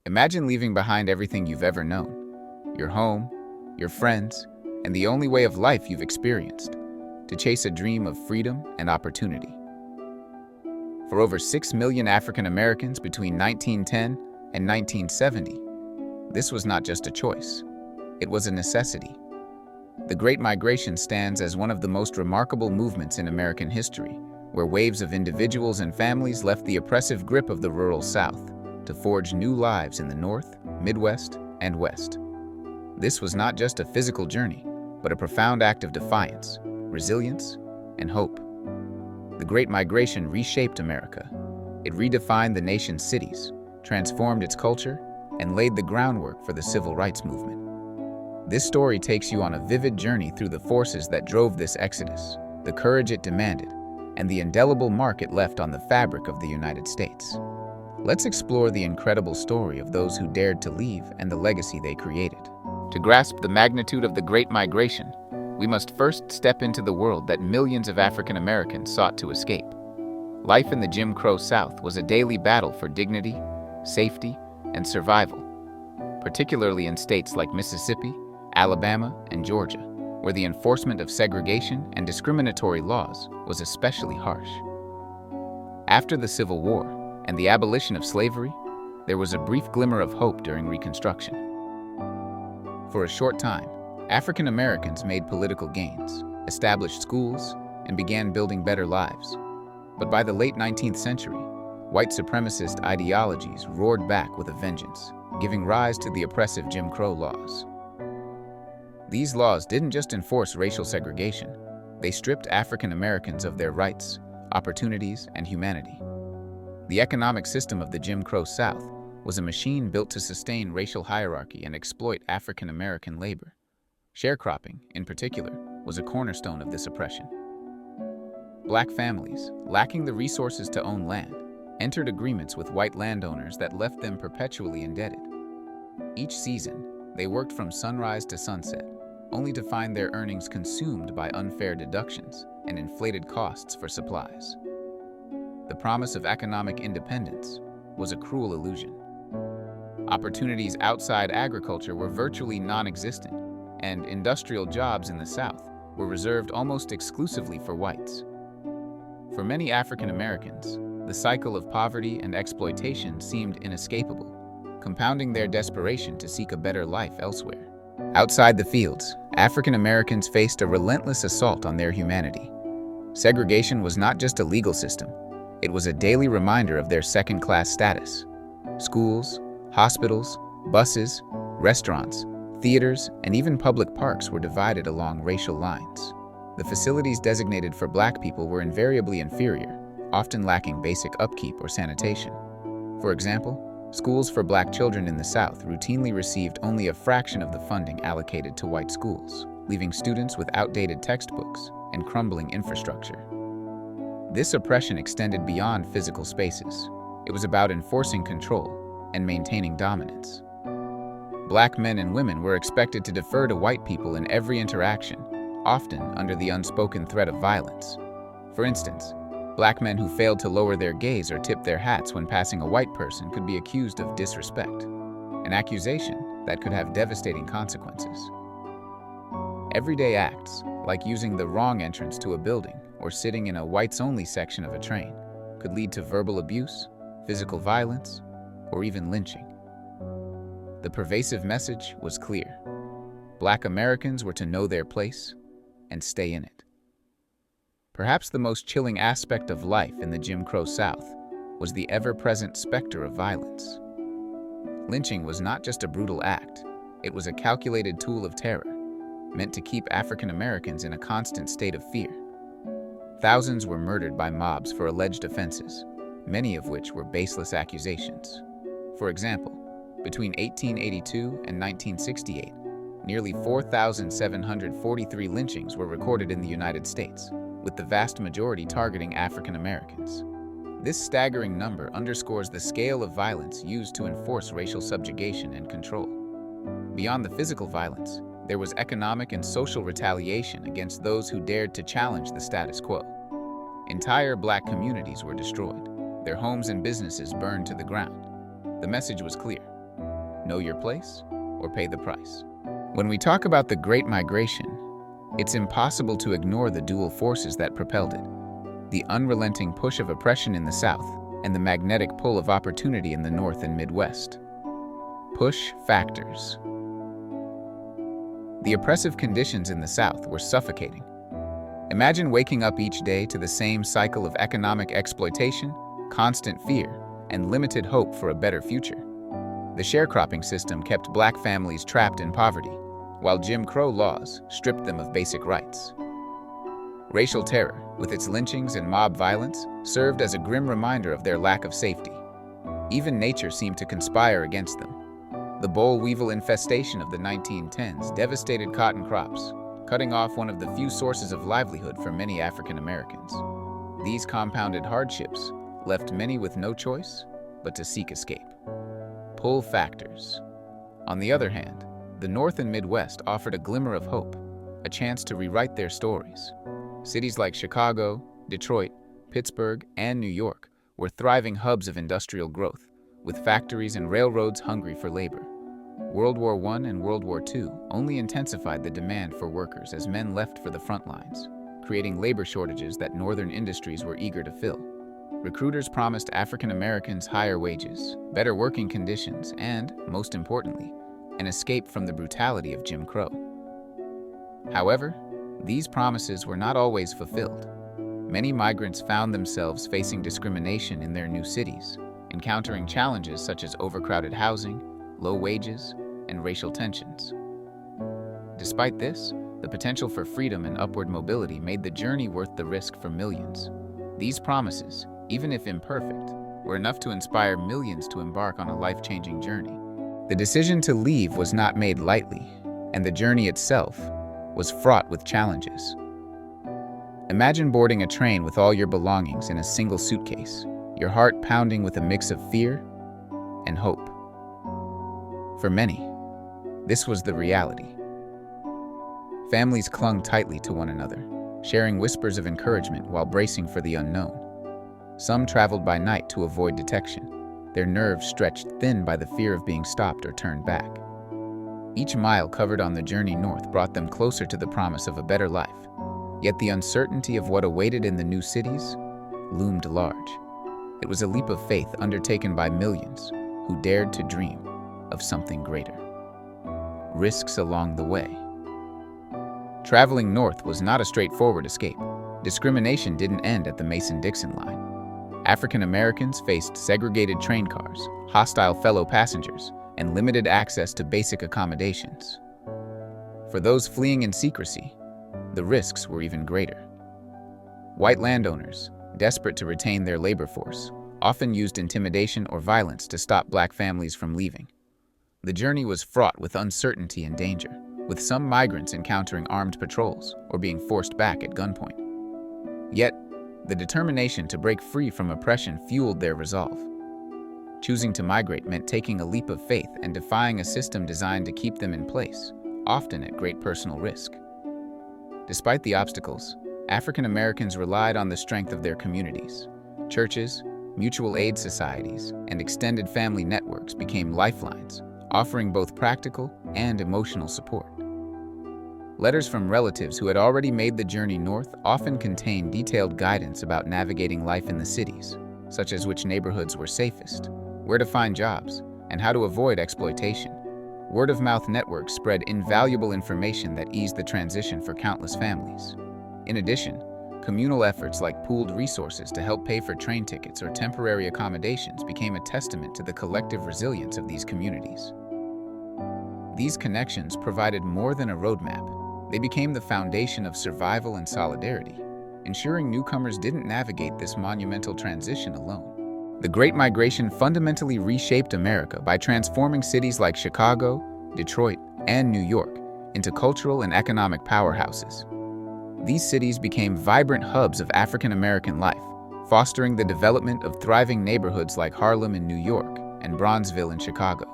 Imagine leaving behind everything you've ever known, your home, your friends, and the only way of life you've experienced, to chase a dream of freedom and opportunity. For over 6 million African Americans between 1910 and 1970, this was not just a choice, it was a necessity. The Great Migration stands as one of the most remarkable movements in American history, where waves of individuals and families left the oppressive grip of the rural South to forge new lives in the North, Midwest, and West. This was not just a physical journey, but a profound act of defiance, resilience, and hope. The Great Migration reshaped America. It redefined the nation's cities, transformed its culture, and laid the groundwork for the civil rights movement. This story takes you on a vivid journey through the forces that drove this exodus, the courage it demanded, and the indelible mark it left on the fabric of the United States. Let's explore the incredible story of those who dared to leave and the legacy they created. To grasp the magnitude of the Great Migration, we must first step into the world that millions of African Americans sought to escape. Life in the Jim Crow South was a daily battle for dignity, safety, and survival, particularly in states like Mississippi, Alabama, and Georgia, where the enforcement of segregation and discriminatory laws was especially harsh. After the Civil War and the abolition of slavery, there was a brief glimmer of hope during Reconstruction. For a short time, African Americans made political gains, established schools, and began building better lives. But by the late 19th century, white supremacist ideologies roared back with a vengeance, giving rise to the oppressive Jim Crow laws. These laws didn't just enforce racial segregation, they stripped African Americans of their rights, opportunities, and humanity. The economic system of the Jim Crow South was a machine built to sustain racial hierarchy and exploit African American labor. Sharecropping, in particular, was a cornerstone of this oppression. Black families, lacking the resources to own land, entered agreements with white landowners that left them perpetually indebted. Each season, they worked from sunrise to sunset, only to find their earnings consumed by unfair deductions and inflated costs for supplies. The promise of economic independence was a cruel illusion. Opportunities outside agriculture were virtually non-existent, and industrial jobs in the South were reserved almost exclusively for whites. For many African Americans, the cycle of poverty and exploitation seemed inescapable, compounding their desperation to seek a better life elsewhere. Outside the fields, African Americans faced a relentless assault on their humanity. Segregation was not just a legal system, it was a daily reminder of their second-class status. Schools, hospitals, buses, restaurants, theaters, and even public parks were divided along racial lines. The facilities designated for Black people were invariably inferior, often lacking basic upkeep or sanitation. For example, schools for Black children in the South routinely received only a fraction of the funding allocated to white schools, leaving students with outdated textbooks and crumbling infrastructure. This oppression extended beyond physical spaces. It was about enforcing control and maintaining dominance. Black men and women were expected to defer to white people in every interaction, often under the unspoken threat of violence. For instance, Black men who failed to lower their gaze or tip their hats when passing a white person could be accused of disrespect, an accusation that could have devastating consequences. Everyday acts, like using the wrong entrance to a building or sitting in a whites-only section of a train, could lead to verbal abuse, physical violence, or even lynching. The pervasive message was clear. Black Americans were to know their place and stay in it. Perhaps the most chilling aspect of life in the Jim Crow South was the ever-present specter of violence. Lynching was not just a brutal act, it was a calculated tool of terror, meant to keep African Americans in a constant state of fear. Thousands were murdered by mobs for alleged offenses, many of which were baseless accusations. For example, between 1882 and 1968, nearly 4,743 lynchings were recorded in the United States, with the vast majority targeting African Americans. This staggering number underscores the scale of violence used to enforce racial subjugation and control. Beyond the physical violence, there was economic and social retaliation against those who dared to challenge the status quo. Entire Black communities were destroyed, their homes and businesses burned to the ground. The message was clear. know your place, or pay the price. When we talk about the Great Migration, it's impossible to ignore the dual forces that propelled it: the unrelenting push of oppression in the South and the magnetic pull of opportunity in the North and Midwest. Push factors. The oppressive conditions in the South were suffocating. Imagine waking up each day to the same cycle of economic exploitation, constant fear, and limited hope for a better future. The sharecropping system kept Black families trapped in poverty, while Jim Crow laws stripped them of basic rights. Racial terror, with its lynchings and mob violence, served as a grim reminder of their lack of safety. Even nature seemed to conspire against them. The boll weevil infestation of the 1910s devastated cotton crops, cutting off one of the few sources of livelihood for many African Americans. These compounded hardships left many with no choice but to seek escape. Pull factors. On the other hand, the North and Midwest offered a glimmer of hope, a chance to rewrite their stories. Cities like Chicago, Detroit, Pittsburgh, and New York were thriving hubs of industrial growth, with factories and railroads hungry for labor. World War I and World War II only intensified the demand for workers as men left for the front lines, creating labor shortages that northern industries were eager to fill. Recruiters promised African Americans higher wages, better working conditions, and, most importantly, an escape from the brutality of Jim Crow. However, these promises were not always fulfilled. Many migrants found themselves facing discrimination in their new cities, encountering challenges such as overcrowded housing, low wages, and racial tensions. Despite this, the potential for freedom and upward mobility made the journey worth the risk for millions. These promises, even if imperfect, were enough to inspire millions to embark on a life-changing journey. The decision to leave was not made lightly, and the journey itself was fraught with challenges. Imagine boarding a train with all your belongings in a single suitcase, your heart pounding with a mix of fear and hope. For many, this was the reality. Families clung tightly to one another, sharing whispers of encouragement while bracing for the unknown. Some traveled by night to avoid detection, their nerves stretched thin by the fear of being stopped or turned back. Each mile covered on the journey north brought them closer to the promise of a better life, yet the uncertainty of what awaited in the new cities loomed large. It was a leap of faith undertaken by millions who dared to dream of something greater. Risks along the way. Traveling north was not a straightforward escape. Discrimination didn't end at the Mason-Dixon line. African Americans faced segregated train cars, hostile fellow passengers, and limited access to basic accommodations. For those fleeing in secrecy, the risks were even greater. White landowners, desperate to retain their labor force, often used intimidation or violence to stop Black families from leaving. The journey was fraught with uncertainty and danger, with some migrants encountering armed patrols or being forced back at gunpoint. Yet, the determination to break free from oppression fueled their resolve. Choosing to migrate meant taking a leap of faith and defying a system designed to keep them in place, often at great personal risk. Despite the obstacles, African Americans relied on the strength of their communities. Churches, mutual aid societies, and extended family networks became lifelines, offering both practical and emotional support. Letters from relatives who had already made the journey north often contained detailed guidance about navigating life in the cities, such as which neighborhoods were safest, where to find jobs, and how to avoid exploitation. Word-of-mouth networks spread invaluable information that eased the transition for countless families. In addition, communal efforts like pooled resources to help pay for train tickets or temporary accommodations became a testament to the collective resilience of these communities. These connections provided more than a roadmap. They became the foundation of survival and solidarity, ensuring newcomers didn't navigate this monumental transition alone. The Great Migration fundamentally reshaped America by transforming cities like Chicago, Detroit, and New York into cultural and economic powerhouses. These cities became vibrant hubs of African American life, fostering the development of thriving neighborhoods like Harlem in New York and Bronzeville in Chicago,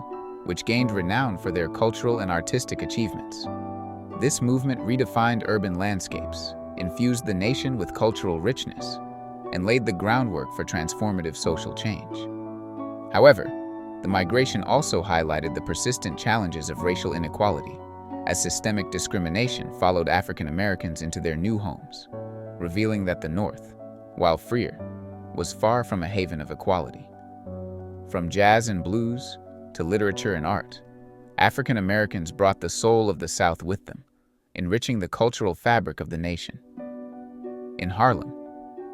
which gained renown for their cultural and artistic achievements. This movement redefined urban landscapes, infused the nation with cultural richness, and laid the groundwork for transformative social change. However, The migration also highlighted the persistent challenges of racial inequality, as systemic discrimination followed African Americans into their new homes, revealing that the North, while freer, was far from a haven of equality. From jazz and blues to literature and art, African Americans brought the soul of the South with them, enriching the cultural fabric of the nation. In Harlem,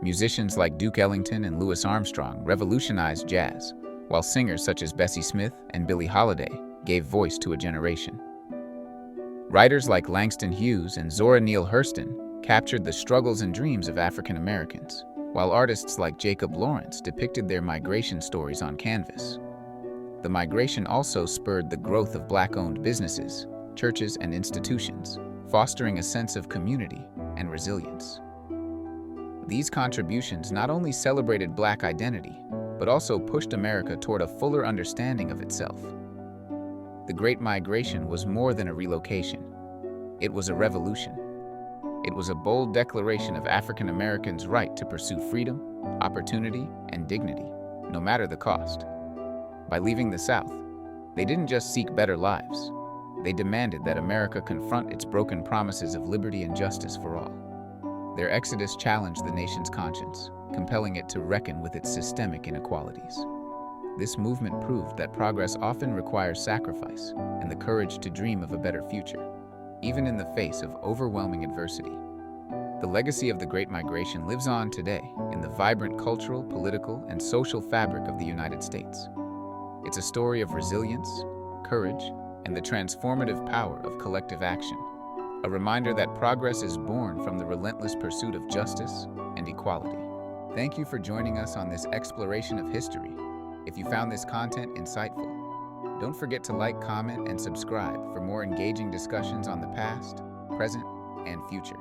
musicians like Duke Ellington and Louis Armstrong revolutionized jazz, while singers such as Bessie Smith and Billie Holiday gave voice to a generation. Writers like Langston Hughes and Zora Neale Hurston captured the struggles and dreams of African Americans, while artists like Jacob Lawrence depicted their migration stories on canvas. The migration also spurred the growth of Black-owned businesses, churches, and institutions, fostering a sense of community and resilience. These contributions not only celebrated Black identity, but also pushed America toward a fuller understanding of itself. The Great Migration was more than a relocation. It was a revolution. It was a bold declaration of African Americans' right to pursue freedom, opportunity, and dignity, no matter the cost. By leaving the South, they didn't just seek better lives. They demanded that America confront its broken promises of liberty and justice for all. Their exodus challenged the nation's conscience, compelling it to reckon with its systemic inequalities. This movement proved that progress often requires sacrifice and the courage to dream of a better future, even in the face of overwhelming adversity. The legacy of the Great Migration lives on today in the vibrant cultural, political, and social fabric of the United States. It's a story of resilience, courage, and the transformative power of collective action, a reminder that progress is born from the relentless pursuit of justice and equality. Thank you for joining us on this exploration of history. If you found this content insightful, don't forget to like, comment, and subscribe for more engaging discussions on the past, present, and future.